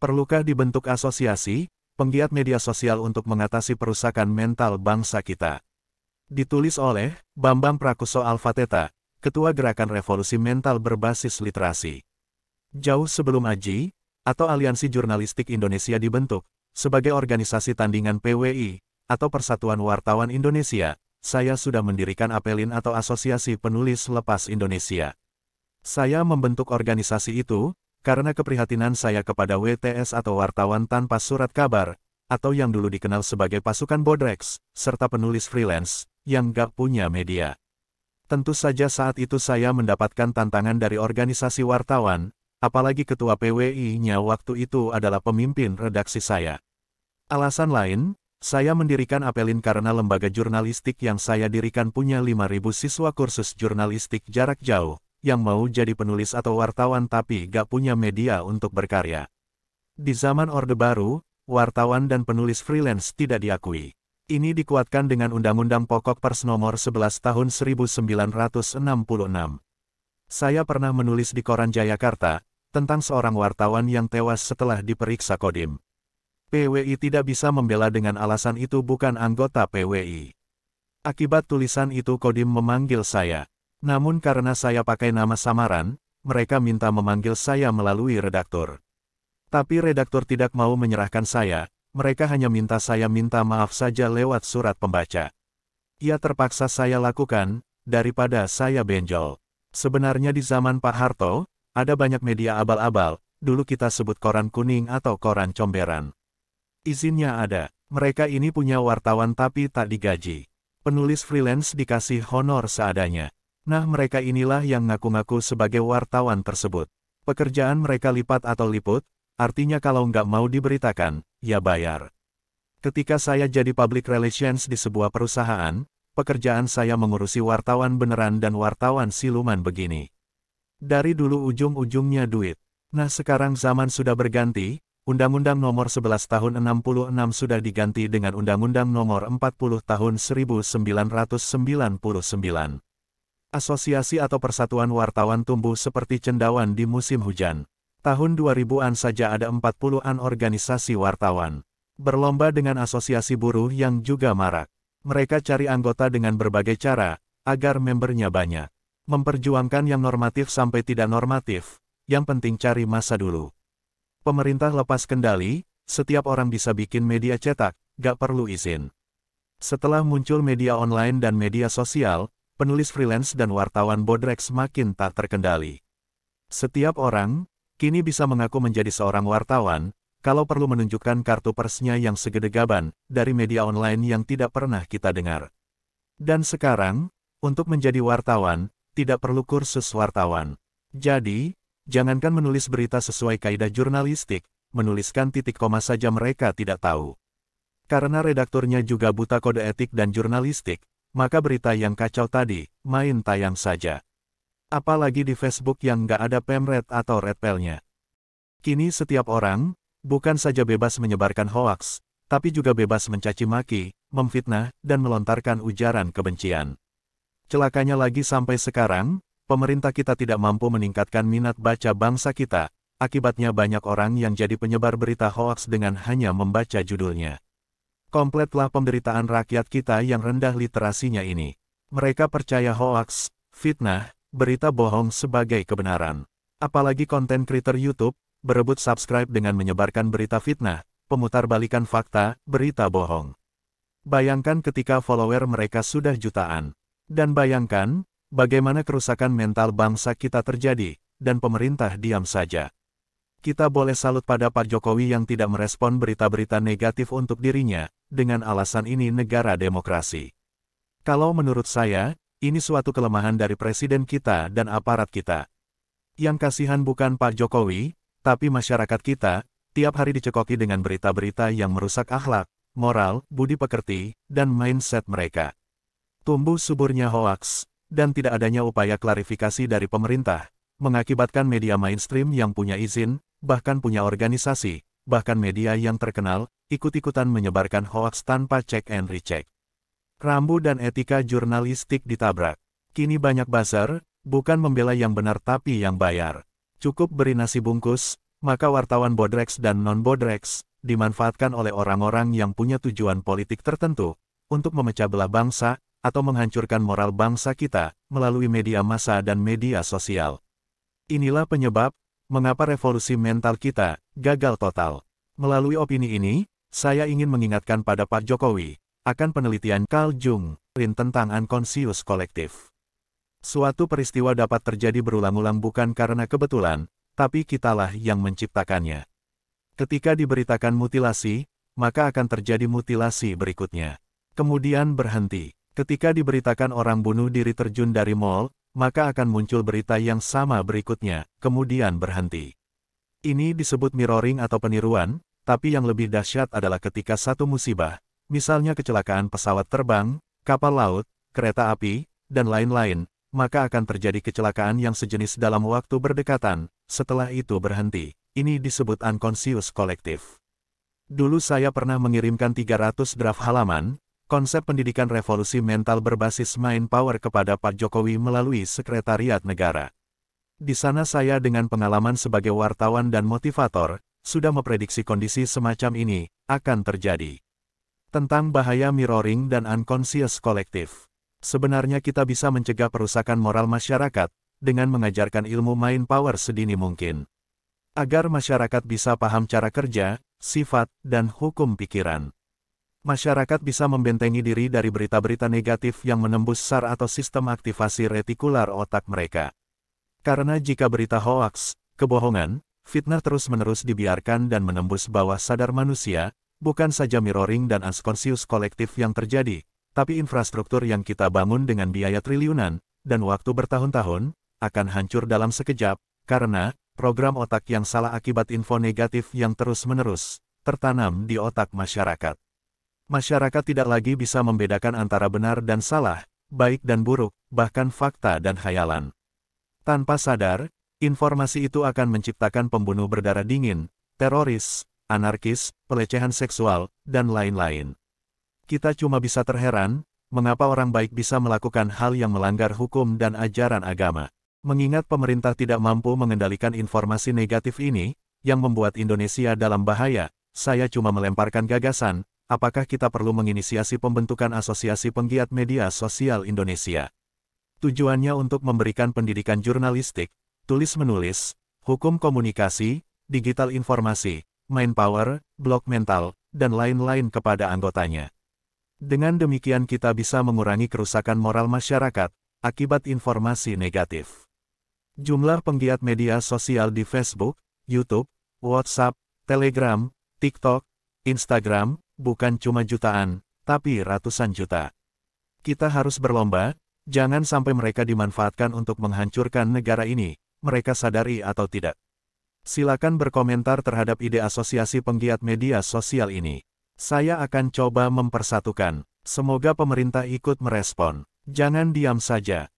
Perlukah dibentuk asosiasi, penggiat media sosial untuk mengatasi perusakan mental bangsa kita? Ditulis oleh Bambang Prakuso Alfateta, Ketua Gerakan Revolusi Mental Berbasis Literasi. Jauh sebelum AJI, atau Aliansi Jurnalistik Indonesia dibentuk, sebagai organisasi tandingan PWI, atau Persatuan Wartawan Indonesia, saya sudah mendirikan Apelin atau Asosiasi Penulis Lepas Indonesia. Saya membentuk organisasi itu, karena keprihatinan saya kepada WTS atau wartawan tanpa surat kabar, atau yang dulu dikenal sebagai pasukan Bodrex, serta penulis freelance, yang gak punya media. Tentu saja saat itu saya mendapatkan tantangan dari organisasi wartawan, apalagi ketua PWI-nya waktu itu adalah pemimpin redaksi saya. Alasan lain, saya mendirikan Apelin karena lembaga jurnalistik yang saya dirikan punya 5.000 siswa kursus jurnalistik jarak jauh, yang mau jadi penulis atau wartawan tapi gak punya media untuk berkarya. Di zaman Orde Baru, wartawan dan penulis freelance tidak diakui. Ini dikuatkan dengan Undang-Undang Pokok Pers Nomor 11 Tahun 1966. Saya pernah menulis di Koran Jayakarta, tentang seorang wartawan yang tewas setelah diperiksa Kodim. PWI tidak bisa membela dengan alasan itu bukan anggota PWI. Akibat tulisan itu Kodim memanggil saya. Namun karena saya pakai nama samaran, mereka minta memanggil saya melalui redaktur. Tapi redaktur tidak mau menyerahkan saya, mereka hanya minta saya minta maaf saja lewat surat pembaca. Ya terpaksa saya lakukan, daripada saya benjol. Sebenarnya di zaman Pak Harto, ada banyak media abal-abal, dulu kita sebut koran kuning atau koran comberan. Izinnya ada, mereka ini punya wartawan tapi tak digaji. Penulis freelance dikasih honor seadanya. Nah mereka inilah yang ngaku-ngaku sebagai wartawan tersebut. Pekerjaan mereka lipat atau liput, artinya kalau nggak mau diberitakan, ya bayar. Ketika saya jadi public relations di sebuah perusahaan, pekerjaan saya mengurusi wartawan beneran dan wartawan siluman begini. Dari dulu ujung-ujungnya duit. Nah sekarang zaman sudah berganti, Undang-Undang Nomor 11 Tahun 66 sudah diganti dengan Undang-Undang Nomor 40 Tahun 1999. Asosiasi atau persatuan wartawan tumbuh seperti cendawan di musim hujan. Tahun 2000-an saja ada 40-an organisasi wartawan. Berlomba dengan asosiasi buruh yang juga marak. Mereka cari anggota dengan berbagai cara, agar membernya banyak. Memperjuangkan yang normatif sampai tidak normatif, yang penting cari masa dulu. Pemerintah lepas kendali, setiap orang bisa bikin media cetak, gak perlu izin. Setelah muncul media online dan media sosial, penulis freelance dan wartawan Bodrex makin tak terkendali. Setiap orang, kini bisa mengaku menjadi seorang wartawan, kalau perlu menunjukkan kartu persnya yang segede gaban, dari media online yang tidak pernah kita dengar. Dan sekarang, untuk menjadi wartawan, tidak perlu kursus wartawan. Jadi, jangankan menulis berita sesuai kaidah jurnalistik, menuliskan titik koma saja mereka tidak tahu. Karena redakturnya juga buta kode etik dan jurnalistik, maka berita yang kacau tadi, main tayang saja. Apalagi di Facebook yang nggak ada pemret atau redpelnya. Kini setiap orang, bukan saja bebas menyebarkan hoaks, tapi juga bebas mencaci maki, memfitnah, dan melontarkan ujaran kebencian. Celakanya lagi sampai sekarang, pemerintah kita tidak mampu meningkatkan minat baca bangsa kita, akibatnya banyak orang yang jadi penyebar berita hoaks dengan hanya membaca judulnya. Kompletlah penderitaan rakyat kita yang rendah literasinya ini. Mereka percaya hoaks, fitnah, berita bohong sebagai kebenaran. Apalagi konten kreator YouTube, berebut subscribe dengan menyebarkan berita fitnah, pemutarbalikan fakta, berita bohong. Bayangkan ketika follower mereka sudah jutaan. Dan bayangkan, bagaimana kerusakan mental bangsa kita terjadi, dan pemerintah diam saja. Kita boleh salut pada Pak Jokowi yang tidak merespon berita-berita negatif untuk dirinya, dengan alasan ini negara demokrasi. Kalau menurut saya, ini suatu kelemahan dari presiden kita dan aparat kita. Yang kasihan bukan Pak Jokowi, tapi masyarakat kita, tiap hari dicekoki dengan berita-berita yang merusak akhlak, moral, budi pekerti, dan mindset mereka. Tumbuh suburnya hoaks, dan tidak adanya upaya klarifikasi dari pemerintah, mengakibatkan media mainstream yang punya izin, bahkan punya organisasi, bahkan media yang terkenal, ikut-ikutan menyebarkan hoaks tanpa cek and recheck. Rambu dan etika jurnalistik ditabrak. Kini banyak buzzer, bukan membela yang benar tapi yang bayar. Cukup beri nasi bungkus, maka wartawan bodreks dan non-bodreks dimanfaatkan oleh orang-orang yang punya tujuan politik tertentu untuk memecah belah bangsa atau menghancurkan moral bangsa kita melalui media massa dan media sosial. Inilah penyebab mengapa revolusi mental kita gagal total. Melalui opini ini, saya ingin mengingatkan pada Pak Jokowi akan penelitian Carl Jung tentang unconscious kolektif. Suatu peristiwa dapat terjadi berulang-ulang bukan karena kebetulan, tapi kitalah yang menciptakannya. Ketika diberitakan mutilasi, maka akan terjadi mutilasi berikutnya. Kemudian berhenti. Ketika diberitakan orang bunuh diri terjun dari mall, maka akan muncul berita yang sama berikutnya, kemudian berhenti. Ini disebut mirroring atau peniruan, tapi yang lebih dahsyat adalah ketika satu musibah, misalnya kecelakaan pesawat terbang, kapal laut, kereta api, dan lain-lain, maka akan terjadi kecelakaan yang sejenis dalam waktu berdekatan, setelah itu berhenti. Ini disebut unconscious kolektif. Dulu saya pernah mengirimkan 300 draft halaman, konsep pendidikan revolusi mental berbasis mind power kepada Pak Jokowi melalui Sekretariat Negara. Di sana saya dengan pengalaman sebagai wartawan dan motivator, sudah memprediksi kondisi semacam ini akan terjadi. Tentang bahaya mirroring dan unconscious kolektif. Sebenarnya kita bisa mencegah perusakan moral masyarakat dengan mengajarkan ilmu mind power sedini mungkin. Agar masyarakat bisa paham cara kerja, sifat, dan hukum pikiran. Masyarakat bisa membentengi diri dari berita-berita negatif yang menembus SAR atau sistem aktivasi retikular otak mereka. Karena jika berita hoaks, kebohongan, fitnah terus-menerus dibiarkan dan menembus bawah sadar manusia, bukan saja mirroring dan unconscious kolektif yang terjadi, tapi infrastruktur yang kita bangun dengan biaya triliunan, dan waktu bertahun-tahun, akan hancur dalam sekejap, karena program otak yang salah akibat info negatif yang terus-menerus tertanam di otak masyarakat. Masyarakat tidak lagi bisa membedakan antara benar dan salah, baik dan buruk, bahkan fakta dan khayalan. Tanpa sadar, informasi itu akan menciptakan pembunuh berdarah dingin, teroris, anarkis, pelecehan seksual, dan lain-lain. Kita cuma bisa terheran, mengapa orang baik bisa melakukan hal yang melanggar hukum dan ajaran agama. Mengingat pemerintah tidak mampu mengendalikan informasi negatif ini, yang membuat Indonesia dalam bahaya, saya cuma melemparkan gagasan, apakah kita perlu menginisiasi pembentukan Asosiasi Penggiat Media Sosial Indonesia. Tujuannya untuk memberikan pendidikan jurnalistik, tulis-menulis, hukum komunikasi, digital informasi, mind power, blog mental, dan lain-lain kepada anggotanya. Dengan demikian kita bisa mengurangi kerusakan moral masyarakat akibat informasi negatif. Jumlah penggiat media sosial di Facebook, YouTube, WhatsApp, Telegram, TikTok, Instagram, bukan cuma jutaan, tapi ratusan juta. Kita harus berlomba, jangan sampai mereka dimanfaatkan untuk menghancurkan negara ini, mereka sadari atau tidak. Silakan berkomentar terhadap ide asosiasi penggiat media sosial ini. Saya akan coba mempersatukan. Semoga pemerintah ikut merespon. Jangan diam saja.